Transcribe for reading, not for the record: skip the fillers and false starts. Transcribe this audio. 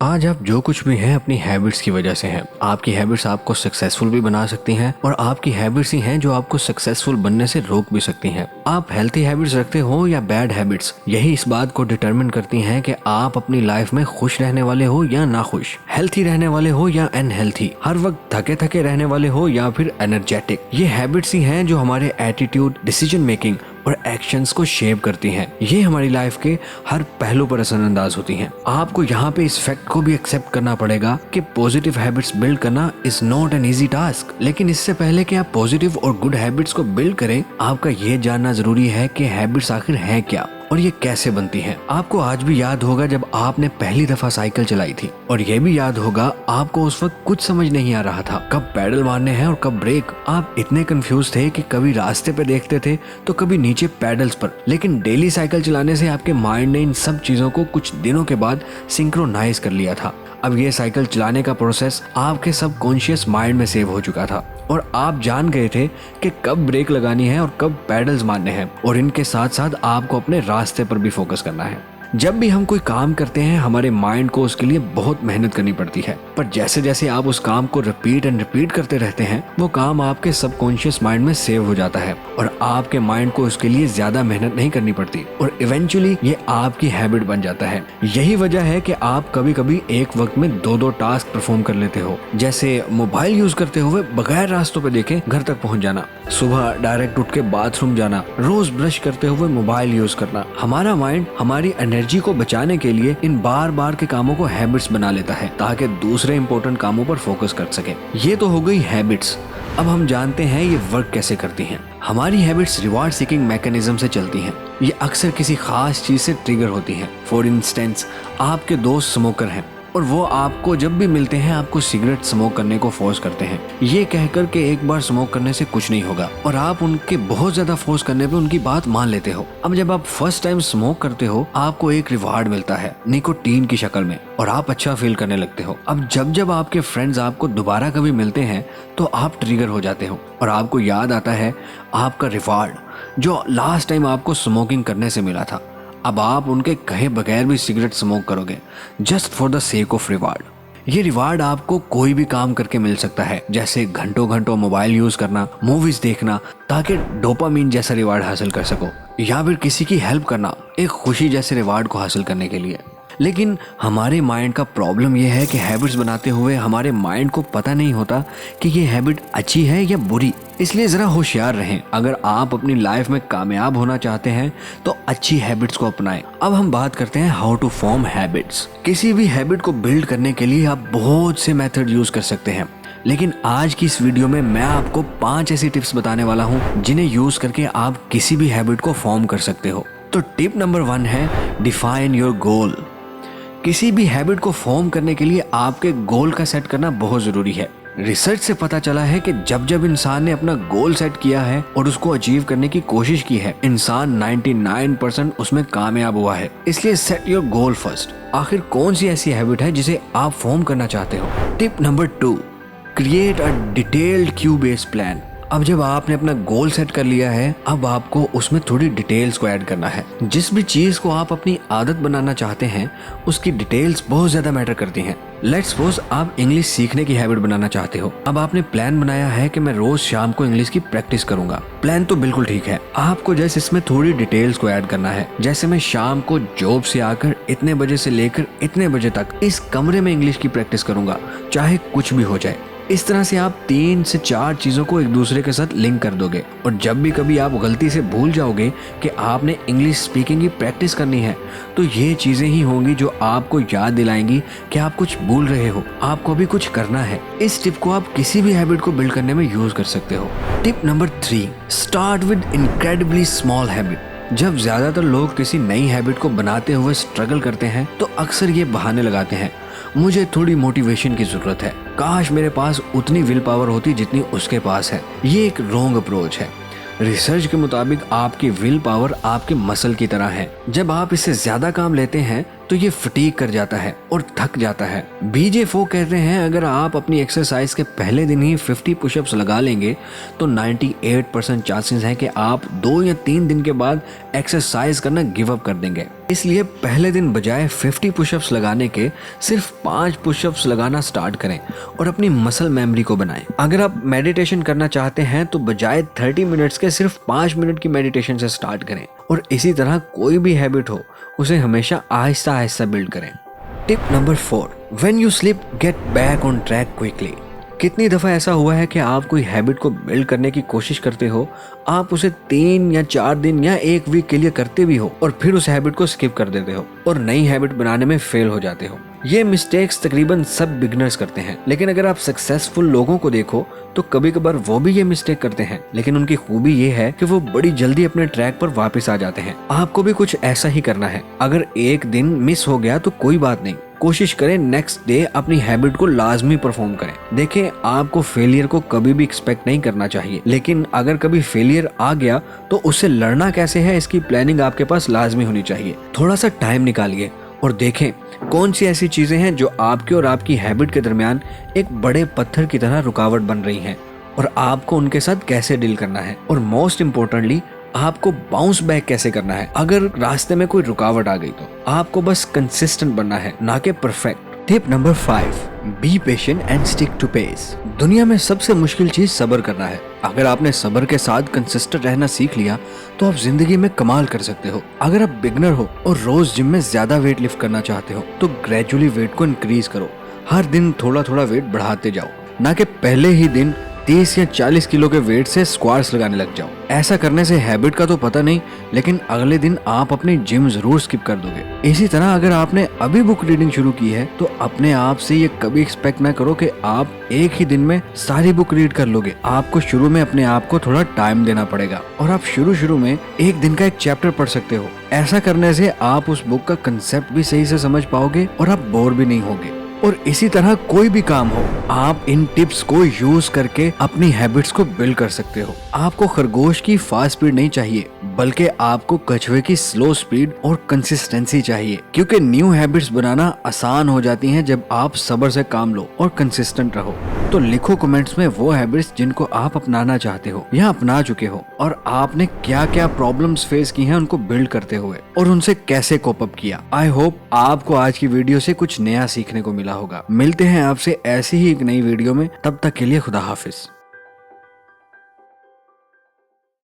आज आप जो कुछ भी हैं अपनी हैबिट्स की वजह से हैं। आपकी हैबिट्स आपको सक्सेसफुल भी बना सकती हैं और आपकी हैबिट्स ही हैं जो आपको सक्सेसफुल बनने से रोक भी सकती हैं। आप हेल्थी हैबिट्स रखते हो या बैड हैबिट्स, यही इस बात को डिटरमिन करती हैं कि आप अपनी लाइफ में खुश रहने वाले हो या ना खुश, हेल्थी रहने वाले हो या अनहेल्थी, हर वक्त थके थके रहने वाले हो या फिर एनर्जेटिक। ये हैबिट्स ही हैं जो हमारे एटीट्यूड, डिसीजन मेकिंग और एक्शंस को शेप करती हैं। ये हमारी लाइफ के हर पहलू पर असरअंदाज होती हैं। आपको यहाँ पे इस फैक्ट को भी एक्सेप्ट करना पड़ेगा कि पॉजिटिव हैबिट्स बिल्ड करना is not an easy task. लेकिन इससे पहले कि आप पॉजिटिव और गुड हैबिट्स को बिल्ड करें, आपका ये जानना जरूरी है कि हैबिट्स आखिर हैं क्या और ये कैसे बनती हैं। आपको आज भी याद होगा जब आपने पहली दफा साइकिल चलाई थी, और ये भी याद होगा आपको उस वक्त कुछ समझ नहीं आ रहा था, कब पैडल मारने हैं और कब ब्रेक। आप इतने कंफ्यूज थे कि कभी रास्ते पे देखते थे तो कभी नीचे पैडल्स पर। लेकिन डेली साइकिल चलाने से आपके माइंड ने इन सब चीजों को कुछ दिनों के बाद सिंक्रोनाइज कर लिया था। अब ये साइकिल चलाने का प्रोसेस आपके सबकॉन्शियस माइंड में सेव हो चुका था और आप जान गए थे कि कब ब्रेक लगानी है और कब पैडल्स मारने हैं, और इनके साथ साथ आपको अपने रास्ते पर भी फोकस करना है। जब भी हम कोई काम करते हैं हमारे माइंड को उसके लिए बहुत मेहनत करनी पड़ती है, पर जैसे जैसे आप उस काम को रिपीट करते रहते हैं वो काम आपके सबकॉन्शियस माइंड में सेव हो जाता है और आपके माइंड को उसके लिए ज्यादा मेहनत नहीं करनी पड़ती और इवेंचुअली ये आपकी हैबिट बन जाता है। यही वजह है कि आप कभी कभी एक वक्त में दो टास्क परफॉर्म कर लेते हो, जैसे मोबाइल यूज करते हुए बगैर रास्तों पे देखे घर तक पहुंच जाना, सुबह डायरेक्ट उठ के बाथरूम जाना, रोज ब्रश करते हुए मोबाइल यूज करना। हमारा माइंड हमारी एनर्जी को बचाने के लिए इन बार बार के कामों को हैबिट्स बना लेता है ताकि दूसरे इंपॉर्टेंट कामों पर फोकस कर सके। ये तो हो गई हैबिट्स। अब हम जानते हैं ये वर्क कैसे करती हैं। हमारी हैबिट्स रिवार्ड सीकिंग मैकेनिज्म से चलती हैं। ये अक्सर किसी खास चीज से ट्रिगर होती हैं। फॉर इंस्टेंस, आपके दोस्त स्मोकर हैं और वो आपको जब भी मिलते हैं आपको सिगरेट स्मोक करने को फोर्स करते हैं, ये कहकर के एक बार स्मोक करने से कुछ नहीं होगा, और आप उनके बहुत ज्यादा फोर्स करने पे उनकी बात मान लेते हो। अब जब आप फर्स्ट टाइम स्मोक करते हो आपको एक रिवार्ड मिलता है निकोटीन की शक्ल में और आप अच्छा फील करने लगते हो। अब जब जब आपके फ्रेंड्स आपको दोबारा कभी मिलते हैं तो आप ट्रिगर हो जाते हो और आपको याद आता है आपका रिवार्ड जो लास्ट टाइम आपको स्मोकिंग करने से मिला था। अब आप उनके कहे बगैर भी सिगरेट स्मोक करोगे just for the sake of reward. ये रिवार्ड आपको कोई भी काम करके मिल सकता है, जैसे घंटों घंटों मोबाइल यूज करना, मूवीज देखना ताकि डोपामीन जैसा रिवार्ड हासिल कर सको, या फिर किसी की हेल्प करना एक खुशी जैसे रिवार्ड को हासिल करने के लिए। लेकिन हमारे माइंड का प्रॉब्लम यह है कि हैबिट्स बनाते हुए हमारे माइंड को पता नहीं होता कि ये हैबिट अच्छी है या बुरी। इसलिए जरा होशियार रहें। अगर आप अपनी लाइफ में कामयाब होना चाहते हैं तो अच्छी हैबिट्स को अपनाएं। अब हम बात करते हैं हाउ टू फॉर्म हैबिट्स। किसी भी हैबिट को बिल्ड करने के लिए आप बहुत से मेथड यूज कर सकते हैं, लेकिन आज की इस वीडियो में मैं आपको 5 ऐसी टिप्स बताने वाला हूँ जिन्हें यूज करके आप किसी भी हैबिट को फॉर्म कर सकते हो। तो टिप नंबर 1 है डिफाइन योर गोल। किसी भी हैबिट को फॉर्म करने के लिए आपके गोल का सेट करना बहुत जरूरी है। रिसर्च से पता चला है कि जब जब इंसान ने अपना गोल सेट किया है और उसको अचीव करने की कोशिश की है, इंसान 99% उसमें कामयाब हुआ है। इसलिए सेट योर गोल फर्स्ट। आखिर कौन सी ऐसी हैबिट है जिसे आप फॉर्म करना चाहते हो? Tip number 2, create a detailed Q based plan. अब जब आपने अपना गोल सेट कर लिया है, अब आपको उसमें थोड़ी डिटेल्स को ऐड करना है। जिस भी चीज को आप अपनी आदत बनाना चाहते हैं उसकी डिटेल्स बहुत ज्यादा मैटर करती हैं। लेट्स सपोज आप इंग्लिश सीखने की हैबिट बनाना चाहते हो। अब आपने प्लान बनाया है कि मैं रोज शाम को इंग्लिश की प्रैक्टिस करूंगा। प्लान तो बिल्कुल ठीक है, आपको जैसे इसमें थोड़ी डिटेल्स को ऐड करना है, जैसे मैं शाम को जॉब से आकर इतने बजे से लेकर इतने बजे तक इस कमरे में इंग्लिश की प्रैक्टिस करूंगा, चाहे कुछ भी हो जाए। इस तरह से आप 3 से 4 चीजों को एक दूसरे के साथ लिंक कर दोगे, और जब भी कभी आप गलती से भूल जाओगे कि आपने इंग्लिश स्पीकिंग की प्रैक्टिस करनी है, तो ये चीजें ही होंगी जो आपको याद दिलाएंगी कि आप कुछ भूल रहे हो, आपको भी कुछ करना है। इस टिप को आप किसी भी हैबिट को बिल्ड करने में यूज कर सकते हो। Tip number 3, start with incredibly small habit. जब ज्यादातर लोग किसी नई हैबिट को बनाते हुए स्ट्रगल करते हैं तो अक्सर ये बहाने लगाते हैं, मुझे थोड़ी मोटिवेशन की जरूरत है, काश मेरे पास उतनी विल पावर होती जितनी उसके पास है। ये एक रॉन्ग अप्रोच है। रिसर्च के मुताबिक आपकी विल पावर आपके मसल की तरह है। जब आप इससे ज्यादा काम लेते हैं तो ये फटीग कर जाता है और थक जाता है। बीजे फो कहते हैं अगर आप अपनी एक्सरसाइज के पहले दिन ही 50 पुशअप्स लगा लेंगे तो 98% चांसेस हैं कि आप 2 या 3 दिन के बाद एक्सरसाइज करना गिव अप कर देंगे। इसलिए पहले दिन बजाय 50 पुशअप्स लगाने के सिर्फ 5 पुशअप्स लगाना स्टार्ट करें और अपनी मसल मेमोरी को बनाएं। अगर आप मेडिटेशन करना चाहते हैं तो बजाय 30 मिनट्स के सिर्फ 5 मिनट की मेडिटेशन से स्टार्ट करें। और इसी तरह कोई भी हैबिट हो उसे हमेशा आहिस्ता आहिस्ता बिल्ड करें। Tip number 4, when you sleep get back on track quickly. कितनी दफ़ा ऐसा हुआ है कि आप कोई हैबिट को बिल्ड करने की कोशिश करते हो, आप उसे 3 या 4 दिन या 1 वीक के लिए करते भी हो और फिर उस हैबिट को स्किप कर देते हो और नई हैबिट बनाने में फेल हो जाते हो। ये मिस्टेक्स तकरीबन सब बिगनर्स करते हैं, लेकिन अगर आप सक्सेसफुल लोगों को देखो तो कभी कभार वो भी ये मिस्टेक करते हैं, लेकिन उनकी खूबी ये है कि वो बड़ी जल्दी अपने ट्रैक पर वापस आ जाते हैं। आपको भी कुछ ऐसा ही करना है। अगर एक दिन मिस हो गया तो कोई बात नहीं, कोशिश करें नेक्स्ट डे अपनी हैबिट को लाजमी परफॉर्म करें। देखें, आपको फेलियर को कभी भी एक्सपेक्ट नहीं करना चाहिए, लेकिन अगर कभी फेलियर आ गया तो उससे लड़ना कैसे है इसकी प्लानिंग आपके पास लाजमी होनी चाहिए। थोड़ा सा टाइम निकालिए और देखें कौन सी ऐसी चीजें हैं जो आपके और आपकी हैबिट के दरमियान एक बड़े पत्थर की तरह रुकावट बन रही हैं और आपको उनके साथ कैसे डील करना है, और मोस्ट इम्पोर्टेंटली आपको बाउंस बैक कैसे करना है। अगर रास्ते में कोई रुकावट आ गई तो आपको बस कंसिस्टेंट बनना है, ना कि perfect. Tip number 5, be patient and stick to pace. दुनिया में सबसे मुश्किल चीज सब्र करना है। अगर आपने सब्र के साथ कंसिस्टेंट रहना सीख लिया तो आप जिंदगी में कमाल कर सकते हो। अगर आप बिगनर हो और रोज जिम में ज्यादा वेट लिफ्ट करना चाहते हो तो ग्रेजुअली वेट को इंक्रीज करो। हर दिन थोड़ा थोड़ा वेट बढ़ाते जाओ, ना कि पहले ही दिन 30 या 40 किलो के वेट से स्क्वाट्स लगाने लग जाओ। ऐसा करने से हैबिट का तो पता नहीं, लेकिन अगले दिन आप अपनी जिम जरूर स्किप कर दोगे। इसी तरह अगर आपने अभी बुक रीडिंग शुरू की है तो अपने आप से ये कभी एक्सपेक्ट ना करो कि आप एक ही दिन में सारी बुक रीड कर लोगे। आपको शुरू में अपने आप को थोड़ा टाइम देना पड़ेगा और आप शुरू में एक दिन का एक चैप्टर पढ़ सकते हो। ऐसा करने से आप उस बुक का कंसेप्ट भी सही से समझ पाओगे और आप बोर भी नहीं होगे। और इसी तरह कोई भी काम हो, आप इन टिप्स को यूज करके अपनी हैबिट्स को बिल्ड कर सकते हो। आपको खरगोश की फास्ट स्पीड नहीं चाहिए, बल्कि आपको कछुए की स्लो स्पीड और कंसिस्टेंसी चाहिए, क्योंकि न्यू हैबिट्स बनाना आसान हो जाती हैं जब आप सब्र से काम लो और कंसिस्टेंट रहो। तो लिखो कमेंट्स में वो हैबिट्स जिनको आप अपनाना चाहते हो या अपना चुके हो, और आपने क्या क्या प्रॉब्लम्स फेस की हैं उनको बिल्ड करते हुए, और उनसे कैसे कोप अप किया। आई होप आपको आज की वीडियो से कुछ नया सीखने को मिला होगा। मिलते हैं आपसे ऐसी ही एक नई वीडियो में, तब तक के लिए खुदा हाफिज।